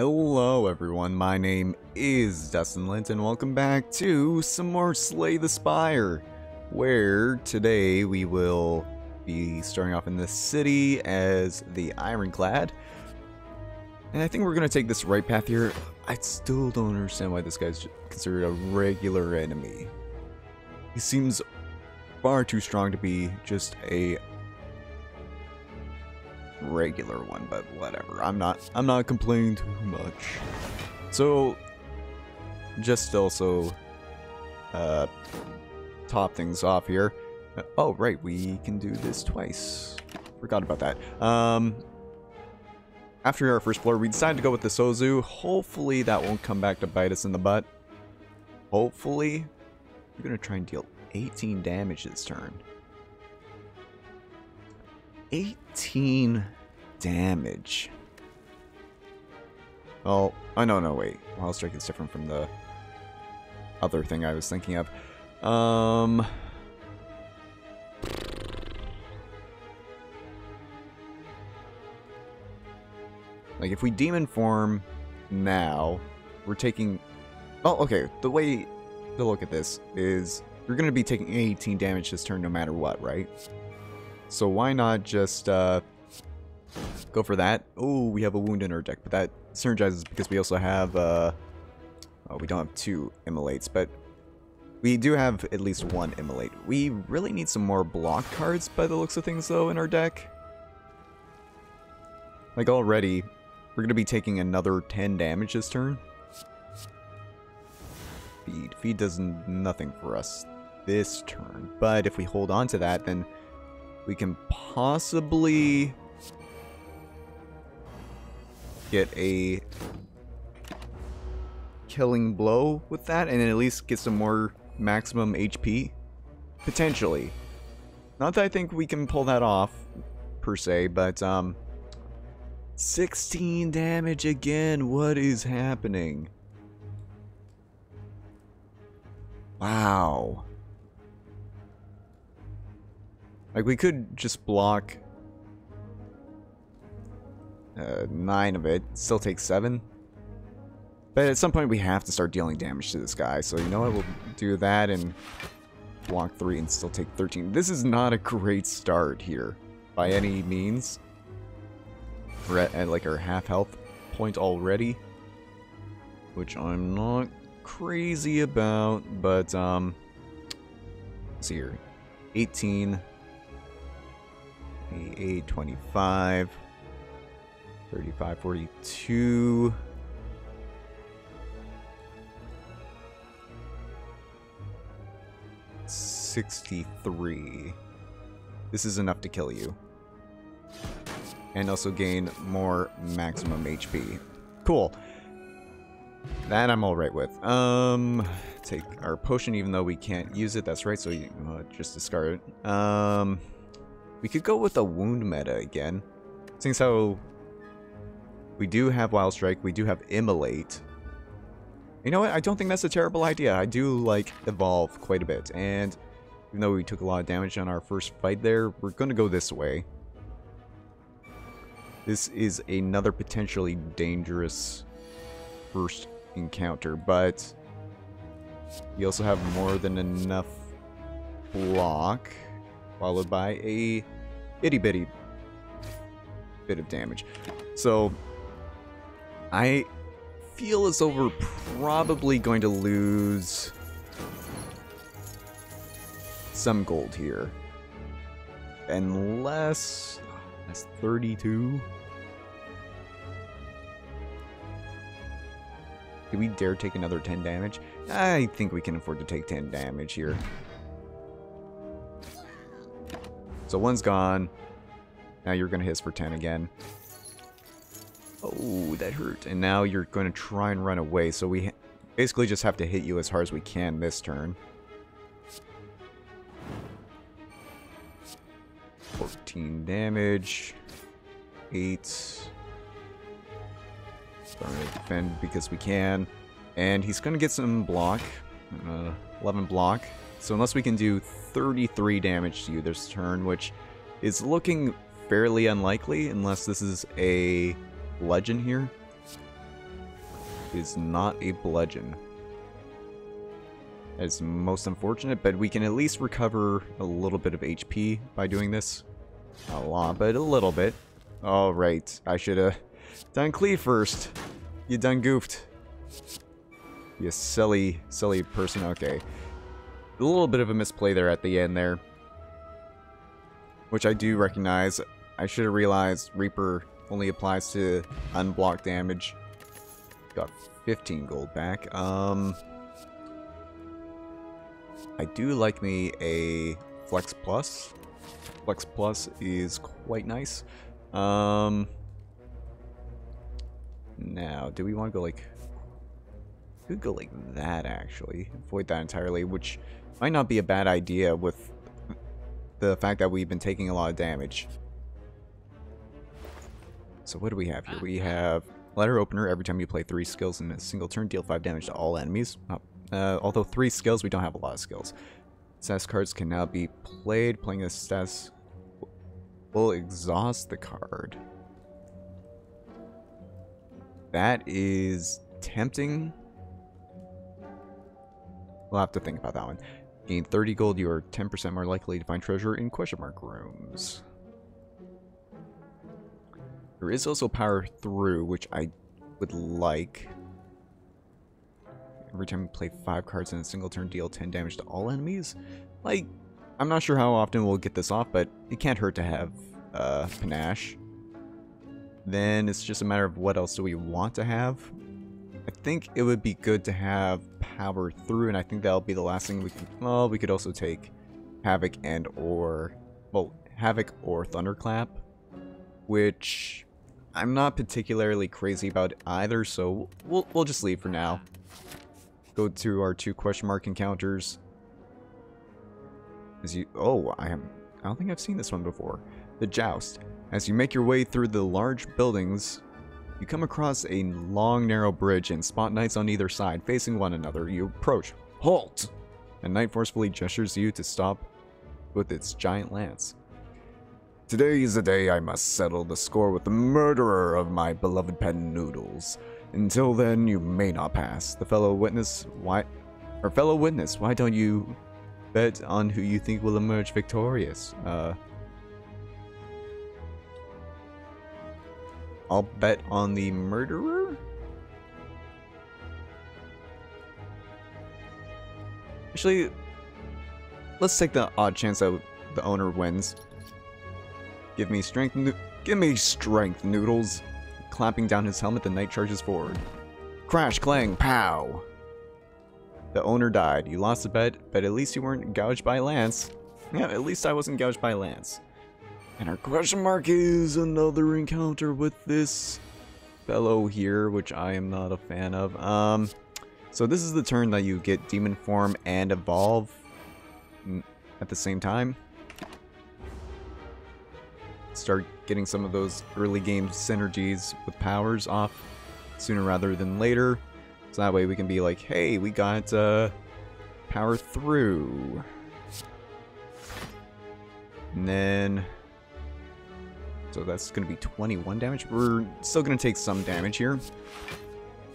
Hello everyone, my name is DustInLint and welcome back to some more Slay the Spire, where today we will be starting off in the city as the Ironclad. And I think we're going to take this right path here. I still don't understand why this guy's considered a regular enemy. He seems far too strong to be just a regular one, but whatever. I'm not complaining too much. So just also top things off here. Oh right, we can do this twice. Forgot about that. After our first floor, we decided to go with the Sozu. Hopefully that won't come back to bite us in the butt. Hopefully. We're gonna try and deal 18 damage this turn. 18 damage. Oh, no, wait. Wild Strike is different from the other thing I was thinking of. Like, if we Demon Form now, we're taking... Oh, okay. The way to look at this is you're going to be taking 18 damage this turn no matter what, right? So why not just go for that? Oh, we have a wound in our deck, but that synergizes because we also have... oh, we don't have two Immolates, but we do have at least one Immolate. We really need some more block cards by the looks of things, though, in our deck. Like, already, we're going to be taking another 10 damage this turn. Feed does nothing for us this turn, but if we hold on to that, then we can possibly get a killing blow with that, and at least get some more maximum HP. Potentially. Not that I think we can pull that off, per se, but, 16 damage again. What is happening? Wow. Like, we could just block 9 of it, still take 7. But at some point we have to start dealing damage to this guy, so you know what, we'll do that and block 3 and still take 13. This is not a great start here, by any means. We're at like our half health point already, which I'm not crazy about, but let's see here. 18, 28, 25, 35, 42. $63. This is enough to kill you. And also gain more maximum HP. Cool. That I'm alright with. Take our potion even though we can't use it. That's right, so you just discard it. We could go with a wound meta again. Seeing as how we do have Wild Strike, we do have Immolate. You know what? I don't think that's a terrible idea. I do like Evolve quite a bit. And even though we took a lot of damage on our first fight there, we're going to go this way. This is another potentially dangerous first encounter, but we also have more than enough block, followed by a itty-bitty bit of damage. So, I feel as though we're probably going to lose some gold here. Unless... that's 32. Do we dare take another 10 damage? I think we can afford to take 10 damage here. So one's gone. Now you're going to hit us for 10 again. Oh, that hurt. And now you're going to try and run away. So we basically just have to hit you as hard as we can this turn. 14 damage. 8. Starting to defend because we can. And he's going to get some block. 11 block. So unless we can do 33 damage to you this turn, which is looking fairly unlikely unless this is a legend here. is not a bludgeon. That is most unfortunate, but we can at least recover a little bit of HP by doing this. Not a lot, but a little bit. Alright, I should have done cleave first. You done goofed. You silly, silly person. Okay. A little bit of a misplay there at the end there. Which I do recognize. I should have realized Reaper only applies to unblocked damage. Got 15 gold back. I do like me a Flex Plus. Flex Plus is quite nice. Now, do we want to go like... Could go like that, actually. Avoid that entirely, which might not be a bad idea with the fact that we've been taking a lot of damage. So what do we have here? We have Letter Opener. Every time you play 3 skills in a single turn, deal 5 damage to all enemies. Although 3 skills, we don't have a lot of skills. Status cards can now be played. Playing a status will exhaust the card. That is tempting. We'll have to think about that one. Gain 30 gold, you are 10% more likely to find treasure in question mark rooms. There is also power through, which I would like. Every time you play 5 cards in a single turn, deal 10 damage to all enemies. Like, I'm not sure how often we'll get this off, but it can't hurt to have panache. Then it's just a matter of what else do we want to have. I think it would be good to have power through, and I think that'll be the last thing we can... Well, we could also take Havoc and or... Well, Havoc or Thunderclap, which I'm not particularly crazy about either, so we'll just leave for now. Go to our 2 question mark encounters. As you... Oh, I don't think I've seen this one before. The Joust. As you make your way through the large buildings... You come across a long, narrow bridge and spot knights on either side, facing one another. You approach. Halt! A knight forcefully gestures you to stop with its giant lance. Today is the day I must settle the score with the murderer of my beloved pet Noodles. Until then, you may not pass. The fellow witness, why don't you bet on who you think will emerge victorious? I'll bet on the murderer? Actually, let's take the odd chance that the owner wins. Give me strength, Noodles. Clapping down his helmet, the knight charges forward. Crash, clang, pow! The owner died. You lost the bet, but at least you weren't gouged by Lance. Yeah, at least I wasn't gouged by Lance. And our question mark is another encounter with this fellow here, which I am not a fan of. So this is the turn that you get Demon Form and Evolve at the same time. Start getting some of those early game synergies with powers off sooner rather than later. So that way we can be like, hey, we got power through. And then... So that's going to be 21 damage. We're still going to take some damage here.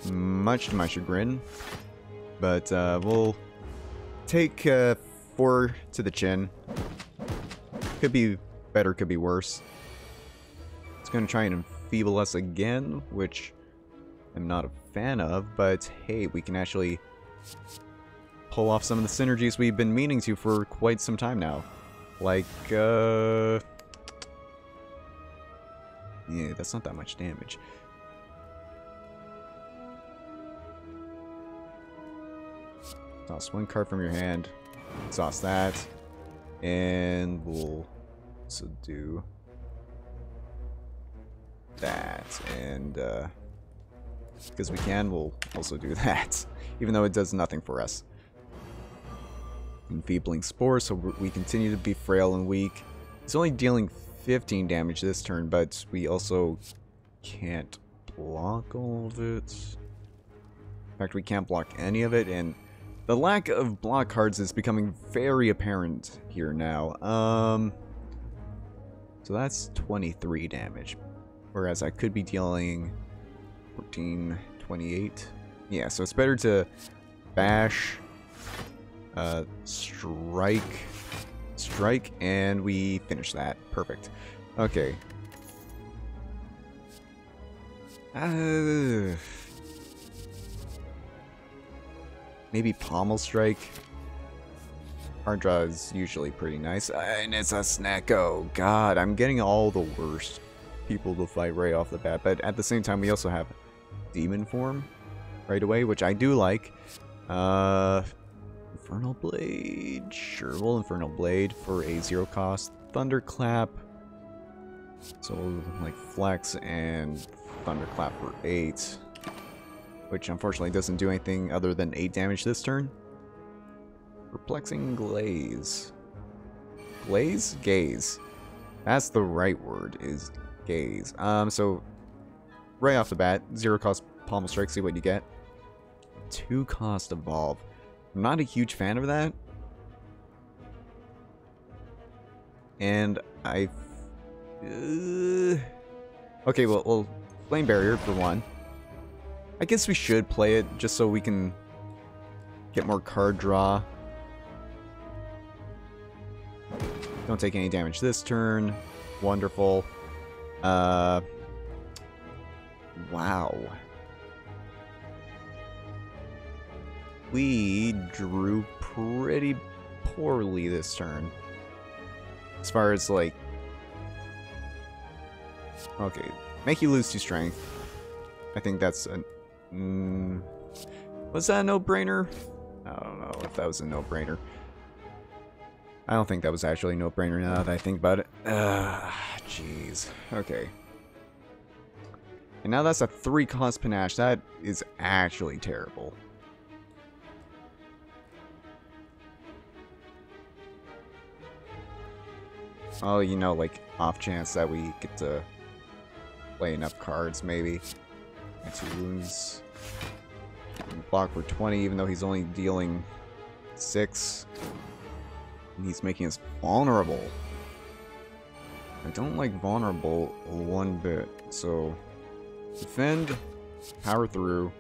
Much to my chagrin. But we'll take 4 to the chin. Could be better, could be worse. It's going to try and enfeeble us again, which I'm not a fan of. But hey, we can actually pull off some of the synergies we've been meaning to for quite some time now. Like, yeah, that's not that much damage. Toss 1 card from your hand. Toss that. And we'll also do that. And, because we can, we'll also do that. Even though it does nothing for us. Enfeebling Spore, so we continue to be frail and weak. It's only dealing 15 damage this turn, but we also can't block all of it. In fact, we can't block any of it, and the lack of block cards is becoming very apparent here now. So that's 23 damage, whereas I could be dealing 14, 28. Yeah, so it's better to bash, strike, and we finish that. Perfect. Okay. Maybe pommel strike. Hard draw is usually pretty nice. And it's a snack. Oh, God. I'm getting all the worst people to fight right off the bat. But at the same time, we also have demon form right away, which I do like. Infernal Blade. Sure, we'll Infernal Blade for a 0 cost. Thunderclap. So, like, Flex and Thunderclap for 8. Which, unfortunately, doesn't do anything other than 8 damage this turn. Perplexing Glaze. Glaze? Gaze. That's the right word, is gaze. So, right off the bat, 0 cost Pommel Strike, see what you get. 2 cost Evolve. I'm not a huge fan of that. And I... okay, well, Flame Barrier for 1. I guess we should play it just so we can get more card draw. Don't take any damage this turn. Wonderful. Wow. We drew pretty poorly this turn. As far as, like... okay. Make you lose 2 strength. I think that's a... was that a no-brainer? I don't know if that was a no-brainer. I don't think that was actually a no-brainer now that I think about it. Jeez. Okay. And now that's a 3 cost Panache. That is actually terrible. Oh, you know, like, off chance that we get to play enough cards, maybe. 2 wounds. Block for 20, even though he's only dealing 6. And he's making us vulnerable. I don't like vulnerable one bit. So, defend, power through.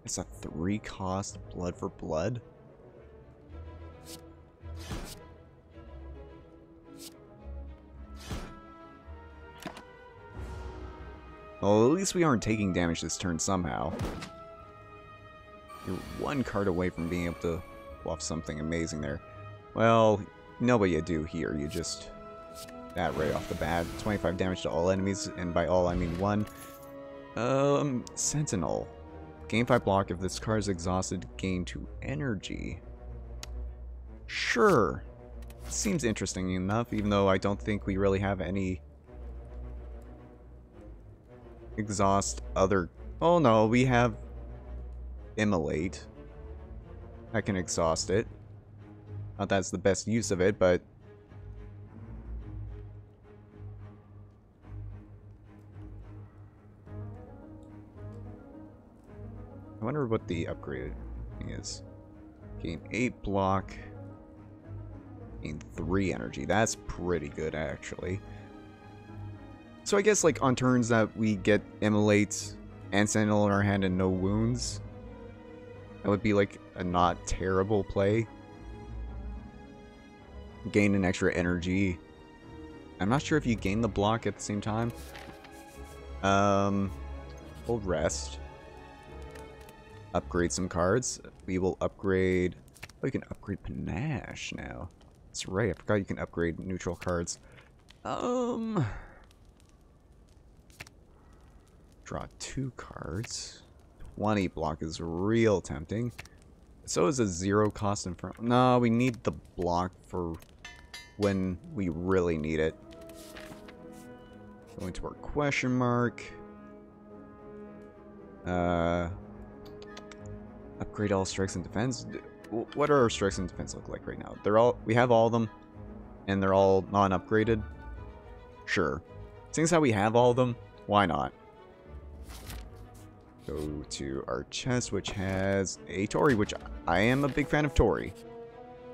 It's a 3 cost blood for blood. Well, at least we aren't taking damage this turn somehow. You're 1 card away from being able to pull off something amazing there. Well, you know what you do here. You just... that right off the bat. 25 damage to all enemies, and by all I mean 1. Sentinel. Gain 5 block. If this card is exhausted, gain 2 energy. Sure. Seems interesting enough, even though I don't think we really have any... exhaust other... oh no, we have... Immolate. I can exhaust it. Not that's the best use of it, but... I wonder what the upgraded thing is. Gain 8 block. Gain 3 energy. That's pretty good, actually. So I guess, like, on turns that we get Immolate and Sentinel in our hand and no wounds, that would be, like, a not terrible play. Gain an extra energy. I'm not sure if you gain the block at the same time. Hold rest. Upgrade some cards. We will upgrade... oh, you can upgrade Panache now. That's right, I forgot you can upgrade neutral cards. Draw 2 cards. 20 block is real tempting. So is a 0 cost Infernal. No, we need the block for when we really need it. Going to our question mark. Upgrade all strikes and defense. What are our strikes and defense look like right now? They're all... we have all of them, and they're all non-upgraded. Sure. Seeing as how we have all of them, why not? Go to our chest, which has a Tori, which I am a big fan of Tori.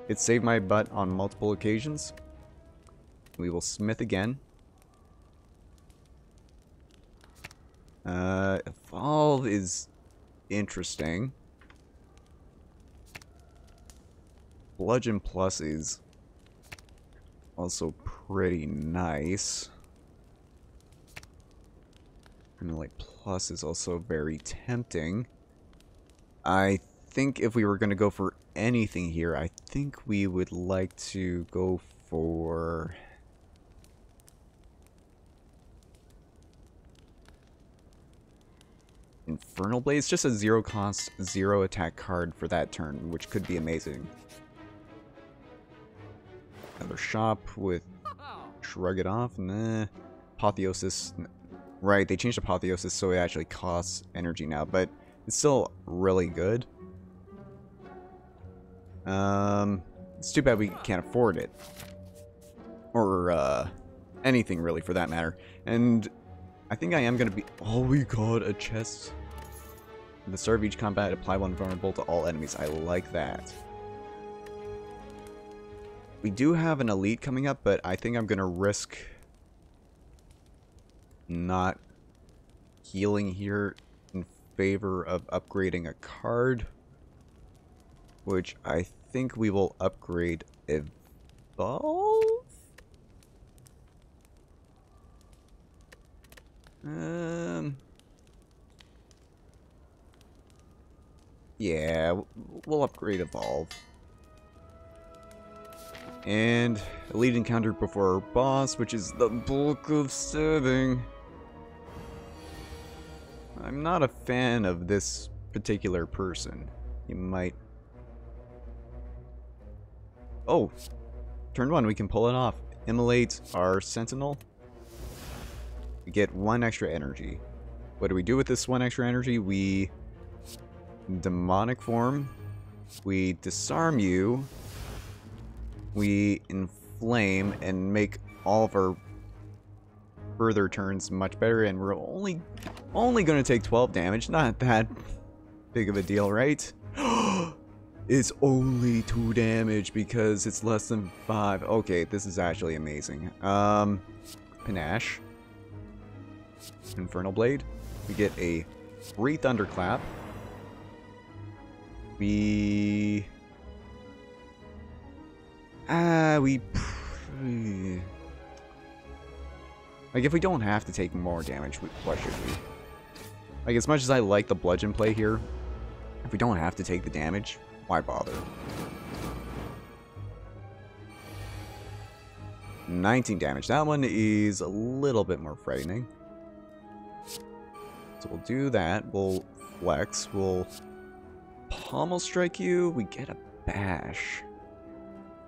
It saved my butt on multiple occasions. We will smith again. Evolve is interesting. Bludgeon Plus is also pretty nice. And like Plus is also very tempting. I think if we were going to go for anything here, I think we would like to go for... Infernal Blade. It's just a 0 cost, 0 attack card for that turn, which could be amazing. Another shop with Shrug It Off. Nah. Apotheosis. Right, they changed Apotheosis so it actually costs energy now, but it's still really good. It's too bad we can't afford it. Or, anything really for that matter. And I think I am going to be... Oh, we got a chest. At the start of each combat, apply one vulnerable to all enemies. I like that. We do have an elite coming up, but I think I'm going to risk not healing here in favor of upgrading a card. Which I think we will upgrade Evolve? Yeah, we'll upgrade Evolve. And elite encounter before our boss, which is the Book of Stabbing. I'm not a fan of this particular person. You might... Oh! Turn 1, we can pull it off. Immolate our Sentinel. We get 1 extra energy. What do we do with this 1 extra energy? We... Demonic form. We disarm you. We inflame and make all of our further turns much better, and we're only going to take 12 damage. Not that big of a deal, right? It's only 2 damage because it's less than 5. Okay, this is actually amazing. Panache. Infernal Blade. We get a free Thunderclap. We... Like, if we don't have to take more damage, what should we? Like, as much as I like the bludgeon play here, if we don't have to take the damage, why bother? 19 damage. That one is a little bit more frightening. So we'll do that. We'll flex. We'll pommel strike you. We get a bash.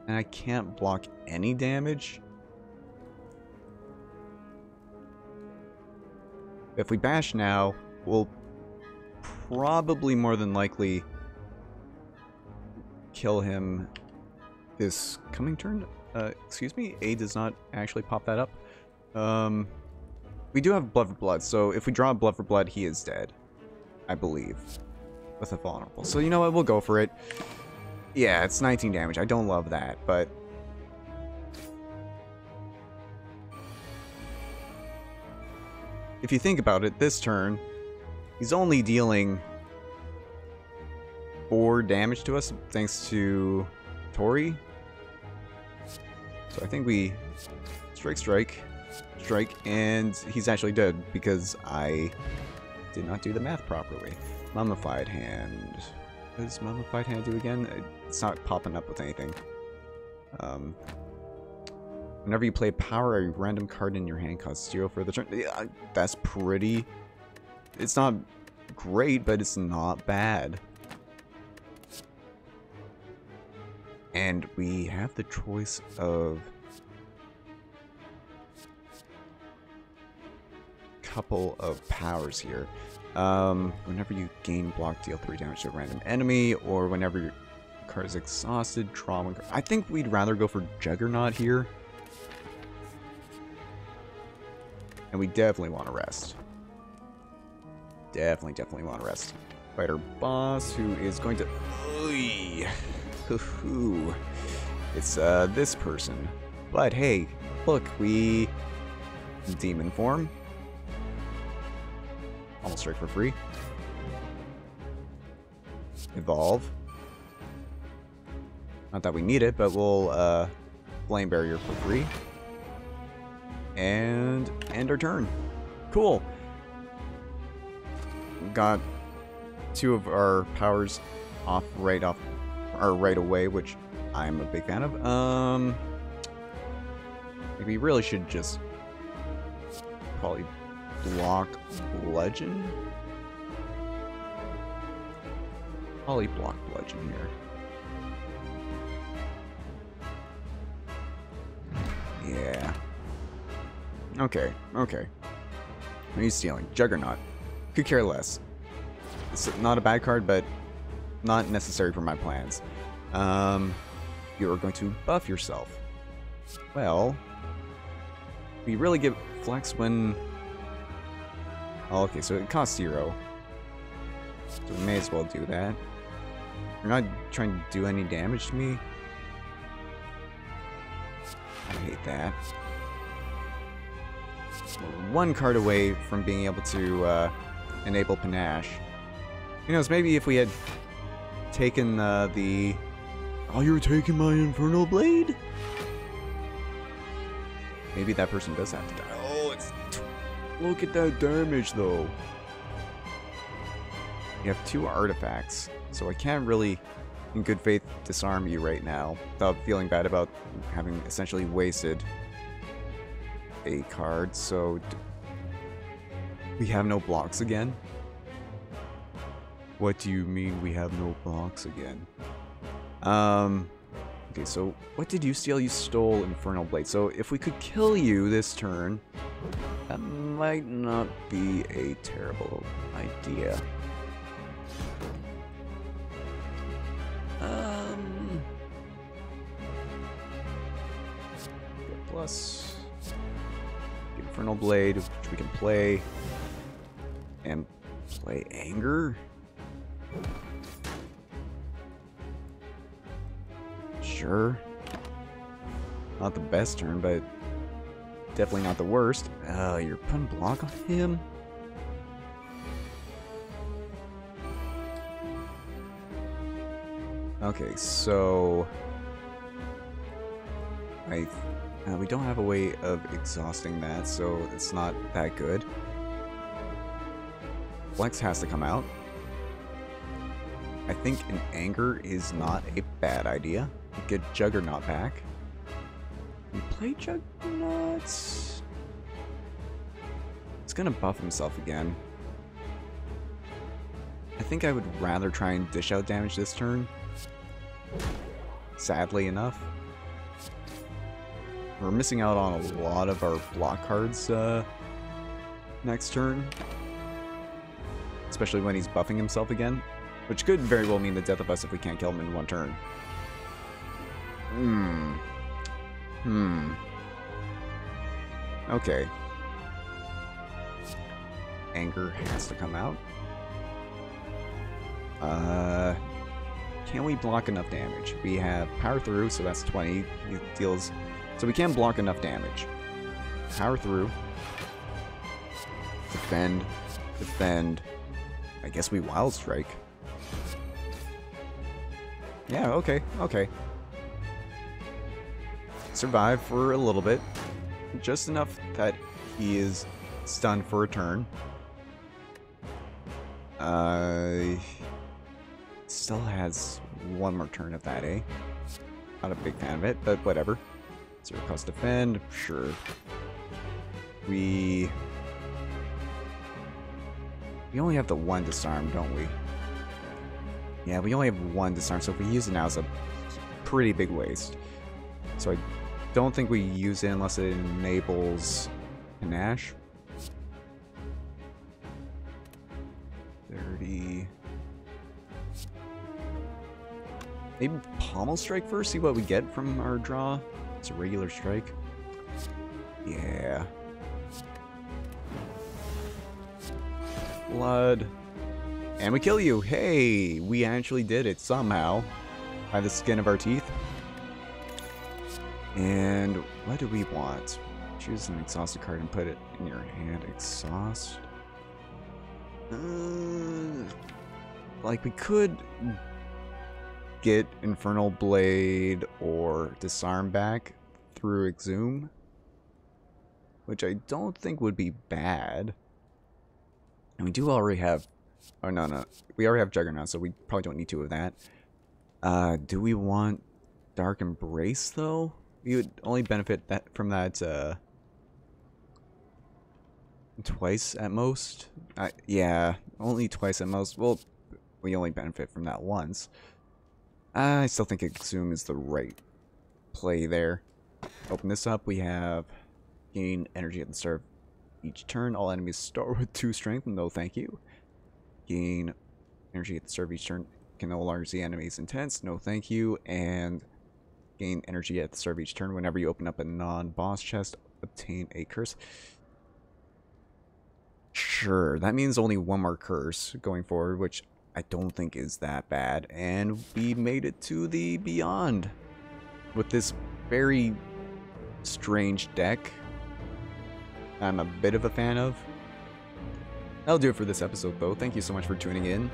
And I can't block any damage. If we bash now, we'll probably more than likely kill him this coming turn. Excuse me, A does not actually pop that up. We do have Blood for Blood, so if we draw Blood for Blood, he is dead. I believe. With a vulnerable. So you know what, we'll go for it. Yeah, it's 19 damage. I don't love that, but... If you think about it, this turn, he's only dealing 4 damage to us, thanks to Tori. So I think we strike, and he's actually dead, because I did not do the math properly. Mummified Hand. What does Mummified Hand do again? It's not popping up with anything. Whenever you play power, a random card in your hand costs 0 for the turn. Yeah, that's pretty... It's not great, but it's not bad. And we have the choice of... couple of powers here. Whenever you gain block, deal 3 damage to a random enemy, or whenever your card is exhausted, draw 1 card. I think we'd rather go for Juggernaut here. And we definitely want to rest. Definitely want to rest. Fight our boss, who is going to... It's this person. But hey, look, we... Demon form. Almost strike for free. Evolve. Not that we need it, but we'll Flame Barrier for free. And end our turn. Cool. Got 2 of our powers right away, which I'm a big fan of. We really should just probably block Bludgeon. Probably block Bludgeon here. Yeah. Okay, okay. What are you stealing? Juggernaut. Could care less. It's not a bad card, but not necessary for my plans. You are going to buff yourself. Well, we really get flex when... Oh, okay, so it costs 0. So we may as well do that. You're not trying to do any damage to me? I hate that. We're 1 card away from being able to enable Panache. Who knows, maybe if we had taken the... Oh, you're taking my Infernal Blade? Maybe that person does have to die. Oh, it's... Look at that damage, though. You have 2 artifacts, so I can't really, in good faith, disarm you right now without feeling bad about having essentially wasted a card, so... We have no blocks again? What do you mean we have no blocks again? Okay, so what did you steal? You stole Infernal Blade. So if we could kill you this turn, that might not be a terrible idea. Plus Infernal Blade, which we can play, and play Anger. Sure. Not the best turn, but definitely not the worst. You're putting block on him? Okay, so... we don't have a way of exhausting that, so it's not that good. Flex has to come out. I think an Anger is not a bad idea. Get Juggernaut back. We play Juggernauts. It's gonna buff himself again. I think I would rather try and dish out damage this turn. Sadly enough. We're missing out on a lot of our block cards next turn. Especially when he's buffing himself again. Which could very well mean the death of us if we can't kill him in 1 turn. Okay. Anger has to come out. Can we block enough damage? We have Power Through, so that's 20. He deals... So we can block enough damage. Power Through. Defend. Defend. I guess we Wild Strike. Yeah, okay, okay. Survive for a little bit. Just enough that he is stunned for a turn. Still has 1 more turn of that, eh? Not a big fan of it, but whatever. 0 cost defend, sure. We only have the 1 disarm, don't we? Yeah, we only have 1 disarm, so if we use it now, it's a pretty big waste. So I don't think we use it unless it enables Panache. 30. Maybe Pommel Strike first, see what we get from our draw. It's a regular strike. Yeah. Blood. And we kill you! Hey! We actually did it somehow. By the skin of our teeth. And what do we want? Choose an exhausted card and put it in your hand. Exhaust. Like, we could get Infernal Blade or Disarm back through Exhume, which I don't think would be bad. And we do already have... Oh, no. We already have Juggernaut, so we probably don't need two of that. Do we want Dark Embrace, though? We would only benefit from that, twice at most. Yeah, only twice at most. Well, we only benefit from that once. I still think Exhume is the right play there. Open this up. We have gain energy at the start of each turn. All enemies start with 2 strength. No, thank you. Gain energy at the start of each turn. Can no longer see enemies intense. No, thank you. And gain energy at the start of each turn. Whenever you open up a non-boss chest, obtain a curse. Sure, that means only one more curse going forward, which I don't think is that bad. And we made it to the Beyond with this very strange deck I'm a bit of a fan of. That'll do it for this episode, though. Thank you so much for tuning in.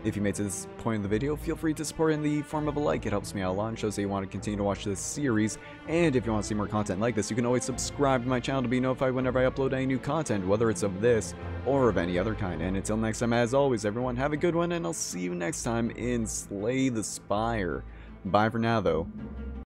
If you made it to this point in the video, feel free to support in the form of a like. It helps me out a lot and shows that you want to continue to watch this series. And if you want to see more content like this, you can always subscribe to my channel to be notified whenever I upload any new content, whether it's of this or of any other kind. And until next time, as always, everyone, have a good one, and I'll see you next time in Slay the Spire. Bye for now, though.